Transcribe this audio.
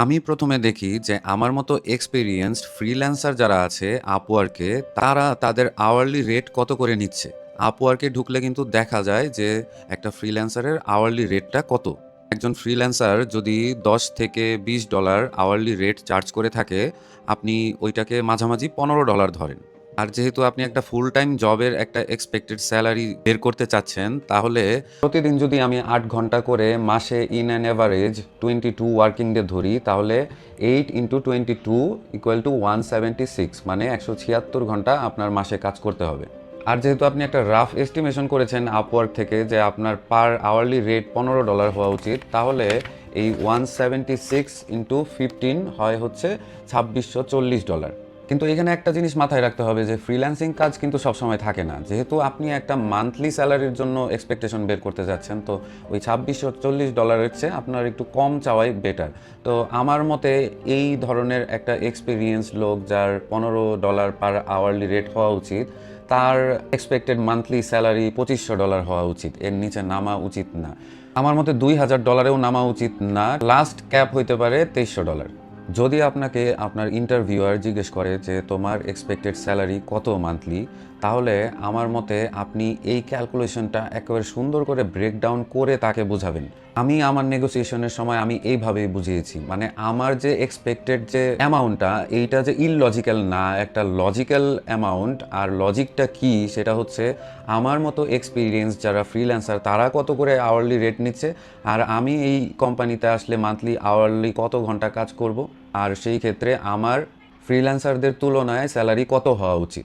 আমি ১ম এ দেখি যে আমার মতো এক্সপেরিয়েন্সড ফ্রিল্যান্সার যারা আছে Upwork-এ, তারা তাদের আওয়ারলি রেট কত করে নিচ্ছে। Upwork-এ ঢুকলে কিন্তু দেখা যায় যে একটা ফ্রিল্যান্সারের আওয়ারলি রেটটা কত। একজন ফ্রিল্যান্সার যদি $10 থেকে $20 আওয়ারলি রেট চার্জ করে থাকে, আপনি ওইটাকে মাঝামাঝি $15 ধরেন। আর যেহেতু আপনি একটা ফুল টাইম জবের একটা এক্সপেক্টেড সেলারি বের করতে চাচ্ছেন, তাহলে প্রতিদিন যদি আমি ৮ ঘন্টা করে মাসে in an average 22 working day ধরি, তাহলে 8 ইন্টু 22 ইকুয়াল টু 176, মানে ১৭৬ ঘন্টা আপনার মাসে কাজ করতে হবে। আর যেহেতু আপনি একটা রাফ এস্টিমেশন করেছেন আপওয়ার্ক থেকে যে আপনার পার আওয়ারলি রেট $15 হওয়া উচিত, তাহলে এই 176 ইন্টু 15 হয় হচ্ছে $২৬৪০। কিন্তু এখানে একটা জিনিস মাথায় রাখতে হবে যে ফ্রিল্যান্সিং কাজ কিন্তু সবসময় থাকে না। যেহেতু আপনি একটা মান্থলি স্যালারির জন্য এক্সপেকটেশন বের করতে যাচ্ছেন, তো ওই $২৬৪০ চেয়ে আপনার একটু কম চাওয়াই বেটার। তো আমার মতে এই ধরনের একটা এক্সপিরিয়েন্স লোক যার $15 পার আওয়ারলি রেট হওয়া উচিত, তার এক্সপেক্টেড মান্থলি স্যালারি $২৫০০ হওয়া উচিত, এর নিচে নামা উচিত না। আমার মতে $২০০০-এও নামা উচিত না, লাস্ট ক্যাপ হইতে পারে $২৩০০। যদি আপনাকে আপনার ইন্টারভিউয়ার জিজ্ঞেস করে যে তোমার এক্সপেক্টেড স্যালারি কত মান্থলি, তাহলে আমার মতে আপনি এই ক্যালকুলেশনটা একেবারে সুন্দর করে ব্রেকডাউন করে তাকে বোঝাবেন। আমি আমার নেগোসিয়েশনের সময় আমি এইভাবেই বুঝিয়েছি, মানে আমার যে এক্সপেক্টেড যে অ্যামাউন্টটা, এইটা যে ইললজিক্যাল না, একটা লজিক্যাল অ্যামাউন্ট। আর লজিকটা কি, সেটা হচ্ছে আমার মতো এক্সপিরিয়েন্স যারা ফ্রিল্যান্সার তারা কত করে আওয়ারলি রেট নিচ্ছে, আর আমি এই কোম্পানিতে আসলে মান্থলি আওয়ারলি কত ঘন্টা কাজ করব, আর সেই ক্ষেত্রে আমার ফ্রিল্যান্সারদের তুলনায় স্যালারি কত হওয়া উচিত।